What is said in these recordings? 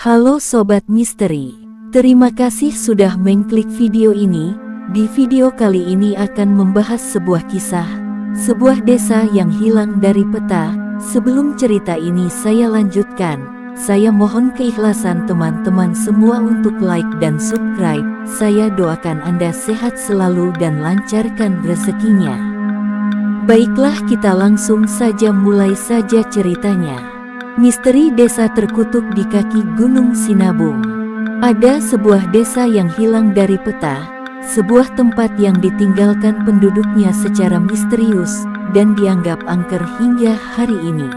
Halo Sobat Misteri, terima kasih sudah mengklik video ini. Di video kali ini akan membahas sebuah kisah, sebuah desa yang hilang dari peta. Sebelum cerita ini saya lanjutkan, saya mohon keikhlasan teman-teman semua untuk like dan subscribe. Saya doakan Anda sehat selalu dan lancarkan rezekinya. Baiklah, kita langsung saja mulai saja ceritanya. Misteri desa terkutuk di kaki Gunung Sinabung. Ada sebuah desa yang hilang dari peta, sebuah tempat yang ditinggalkan penduduknya secara misterius dan dianggap angker hingga hari ini.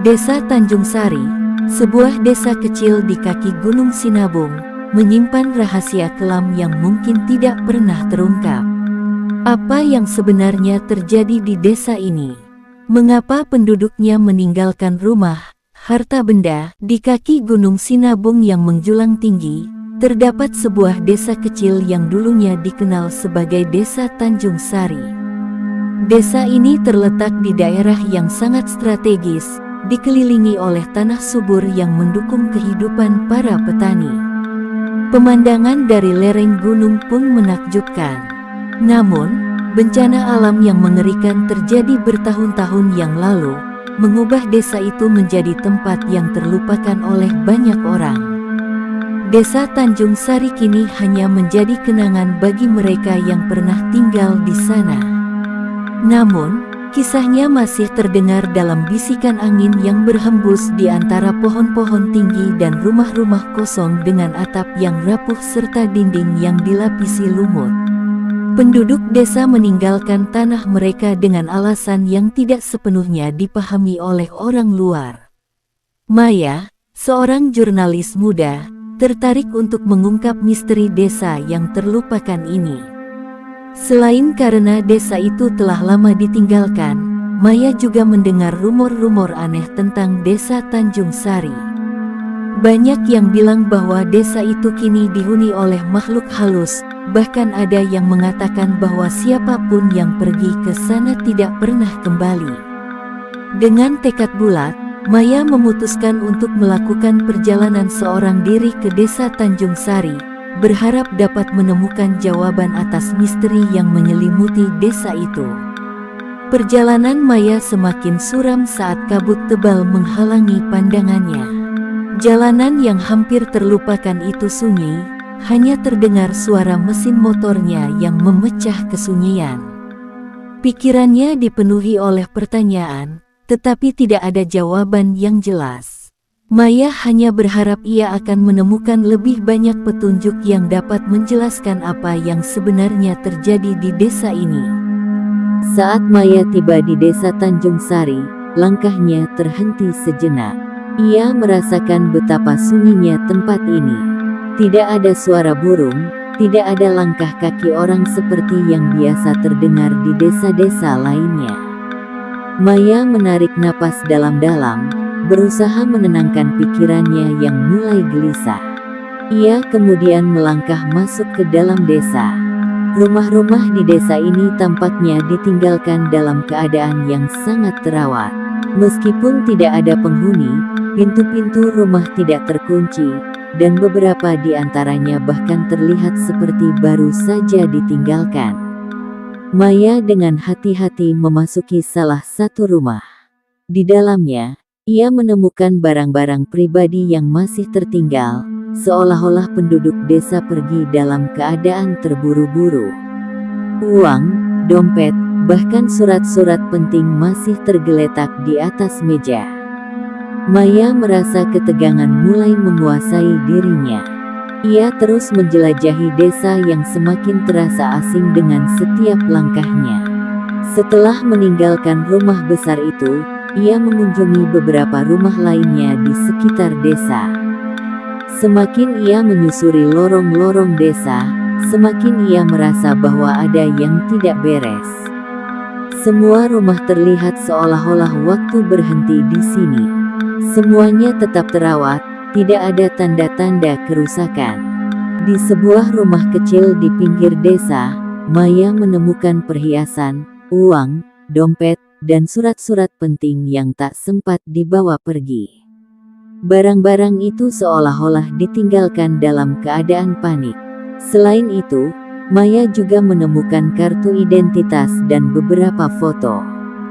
Desa Tanjung Sari, sebuah desa kecil di kaki Gunung Sinabung, menyimpan rahasia kelam yang mungkin tidak pernah terungkap. Apa yang sebenarnya terjadi di desa ini? Mengapa penduduknya meninggalkan rumah, harta benda? Di kaki Gunung Sinabung yang menjulang tinggi, terdapat sebuah desa kecil yang dulunya dikenal sebagai Desa Tanjung Sari. Desa ini terletak di daerah yang sangat strategis, dikelilingi oleh tanah subur yang mendukung kehidupan para petani. Pemandangan dari lereng gunung pun menakjubkan. Namun, bencana alam yang mengerikan terjadi bertahun-tahun yang lalu, mengubah desa itu menjadi tempat yang terlupakan oleh banyak orang. Desa Tanjung Sari kini hanya menjadi kenangan bagi mereka yang pernah tinggal di sana. Namun, kisahnya masih terdengar dalam bisikan angin yang berhembus di antara pohon-pohon tinggi dan rumah-rumah kosong dengan atap yang rapuh serta dinding yang dilapisi lumut. Penduduk desa meninggalkan tanah mereka dengan alasan yang tidak sepenuhnya dipahami oleh orang luar. Maya, seorang jurnalis muda, tertarik untuk mengungkap misteri desa yang terlupakan ini. Selain karena desa itu telah lama ditinggalkan, Maya juga mendengar rumor-rumor aneh tentang Desa Tanjung Sari. Banyak yang bilang bahwa desa itu kini dihuni oleh makhluk halus. Bahkan ada yang mengatakan bahwa siapapun yang pergi ke sana tidak pernah kembali. Dengan tekad bulat, Maya memutuskan untuk melakukan perjalanan seorang diri ke Desa Tanjung Sari, berharap dapat menemukan jawaban atas misteri yang menyelimuti desa itu. Perjalanan Maya semakin suram saat kabut tebal menghalangi pandangannya. Jalanan yang hampir terlupakan itu sunyi, hanya terdengar suara mesin motornya yang memecah kesunyian. Pikirannya dipenuhi oleh pertanyaan, tetapi tidak ada jawaban yang jelas. Maya hanya berharap ia akan menemukan lebih banyak petunjuk yang dapat menjelaskan apa yang sebenarnya terjadi di desa ini. Saat Maya tiba di Desa Tanjung Sari, langkahnya terhenti sejenak. Ia merasakan betapa sunyinya tempat ini. Tidak ada suara burung, tidak ada langkah kaki orang seperti yang biasa terdengar di desa-desa lainnya. Maya menarik napas dalam-dalam, berusaha menenangkan pikirannya yang mulai gelisah. Ia kemudian melangkah masuk ke dalam desa. Rumah-rumah di desa ini tampaknya ditinggalkan dalam keadaan yang sangat terawat. Meskipun tidak ada penghuni, pintu-pintu rumah tidak terkunci, dan beberapa di antaranya bahkan terlihat seperti baru saja ditinggalkan. Maya dengan hati-hati memasuki salah satu rumah. Di dalamnya, ia menemukan barang-barang pribadi yang masih tertinggal, seolah-olah penduduk desa pergi dalam keadaan terburu-buru. Uang, dompet, bahkan surat-surat penting masih tergeletak di atas meja. Maya merasa ketegangan mulai menguasai dirinya. Ia terus menjelajahi desa yang semakin terasa asing dengan setiap langkahnya. Setelah meninggalkan rumah besar itu, ia mengunjungi beberapa rumah lainnya di sekitar desa. Semakin ia menyusuri lorong-lorong desa, semakin ia merasa bahwa ada yang tidak beres. Semua rumah terlihat seolah-olah waktu berhenti di sini. Semuanya tetap terawat, tidak ada tanda-tanda kerusakan. Di sebuah rumah kecil di pinggir desa, Maya menemukan perhiasan, uang, dompet, dan surat-surat penting yang tak sempat dibawa pergi. Barang-barang itu seolah-olah ditinggalkan dalam keadaan panik. Selain itu, Maya juga menemukan kartu identitas dan beberapa foto.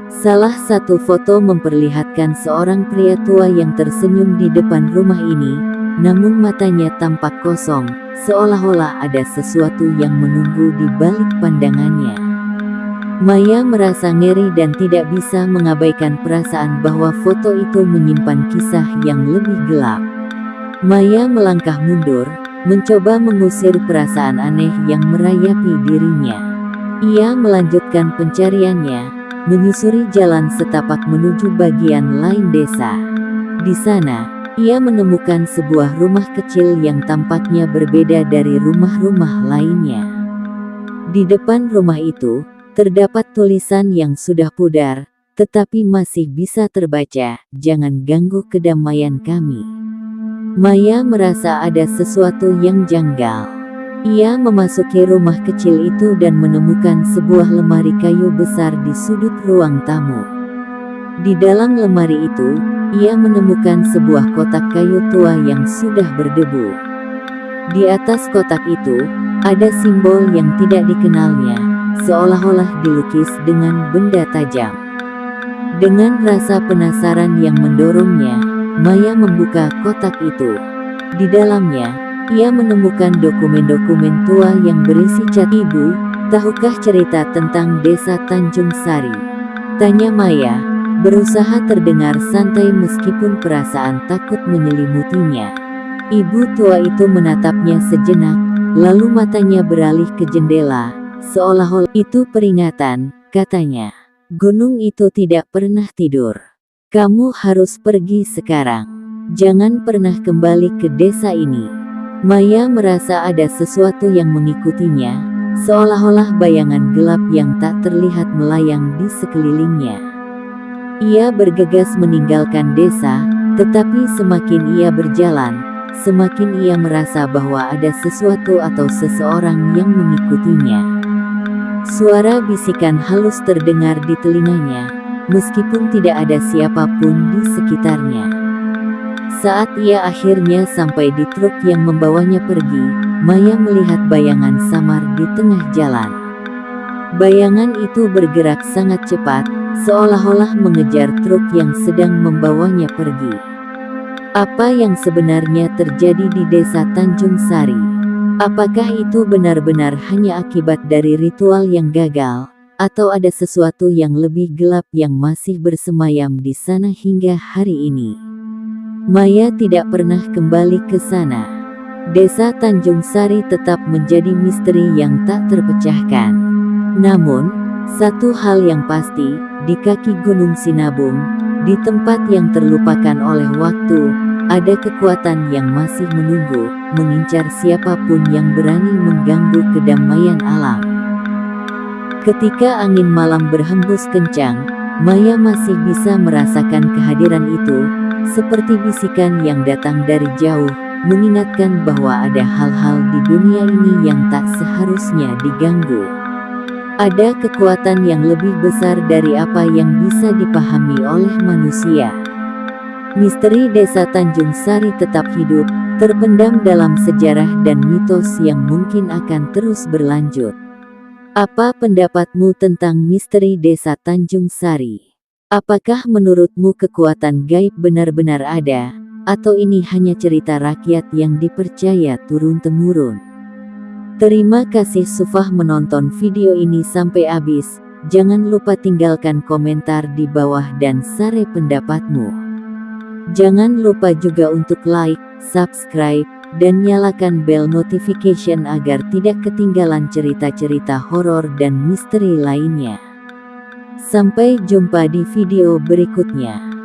Salah satu foto memperlihatkan seorang pria tua yang tersenyum di depan rumah ini, namun matanya tampak kosong, seolah-olah ada sesuatu yang menunggu di balik pandangannya. Maya merasa ngeri dan tidak bisa mengabaikan perasaan bahwa foto itu menyimpan kisah yang lebih gelap. Maya melangkah mundur, mencoba mengusir perasaan aneh yang merayapi dirinya. Ia melanjutkan pencariannya, menyusuri jalan setapak menuju bagian lain desa. Di sana, ia menemukan sebuah rumah kecil yang tampaknya berbeda dari rumah-rumah lainnya. Di depan rumah itu, terdapat tulisan yang sudah pudar, tetapi masih bisa terbaca, "Jangan ganggu kedamaian kami." Maya merasa ada sesuatu yang janggal. Ia memasuki rumah kecil itu dan menemukan sebuah lemari kayu besar di sudut ruang tamu. Di dalam lemari itu, ia menemukan sebuah kotak kayu tua yang sudah berdebu. Di atas kotak itu, ada simbol yang tidak dikenalnya, seolah-olah dilukis dengan benda tajam. Dengan rasa penasaran yang mendorongnya, Maya membuka kotak itu. Di dalamnya, ia menemukan dokumen-dokumen tua yang berisi cat. "Ibu, tahukah cerita tentang desa Tanjung Sari?" tanya Maya, berusaha terdengar santai meskipun perasaan takut menyelimutinya. Ibu tua itu menatapnya sejenak, lalu matanya beralih ke jendela, seolah-olah itu peringatan, katanya. "Gunung itu tidak pernah tidur. Kamu harus pergi sekarang. Jangan pernah kembali ke desa ini." Maya merasa ada sesuatu yang mengikutinya, seolah-olah bayangan gelap yang tak terlihat melayang di sekelilingnya. Ia bergegas meninggalkan desa, tetapi semakin ia berjalan, semakin ia merasa bahwa ada sesuatu atau seseorang yang mengikutinya. Suara bisikan halus terdengar di telinganya, meskipun tidak ada siapapun di sekitarnya. Saat ia akhirnya sampai di truk yang membawanya pergi, Maya melihat bayangan samar di tengah jalan. Bayangan itu bergerak sangat cepat, seolah-olah mengejar truk yang sedang membawanya pergi. Apa yang sebenarnya terjadi di desa Tanjung Sari? Apakah itu benar-benar hanya akibat dari ritual yang gagal, atau ada sesuatu yang lebih gelap yang masih bersemayam di sana hingga hari ini? Maya tidak pernah kembali ke sana. Desa Tanjung Sari tetap menjadi misteri yang tak terpecahkan. Namun, satu hal yang pasti, di kaki Gunung Sinabung, di tempat yang terlupakan oleh waktu, ada kekuatan yang masih menunggu, mengincar siapapun yang berani mengganggu kedamaian alam. Ketika angin malam berhembus kencang, Maya masih bisa merasakan kehadiran itu, seperti bisikan yang datang dari jauh, mengingatkan bahwa ada hal-hal di dunia ini yang tak seharusnya diganggu. Ada kekuatan yang lebih besar dari apa yang bisa dipahami oleh manusia. Misteri desa Tanjung Sari tetap hidup, terpendam dalam sejarah dan mitos yang mungkin akan terus berlanjut. Apa pendapatmu tentang misteri desa Tanjung Sari? Apakah menurutmu kekuatan gaib benar-benar ada, atau ini hanya cerita rakyat yang dipercaya turun-temurun? Terima kasih sudah menonton video ini sampai habis. Jangan lupa tinggalkan komentar di bawah dan share pendapatmu. Jangan lupa juga untuk like, subscribe, dan nyalakan bell notification agar tidak ketinggalan cerita-cerita horor dan misteri lainnya. Sampai jumpa di video berikutnya.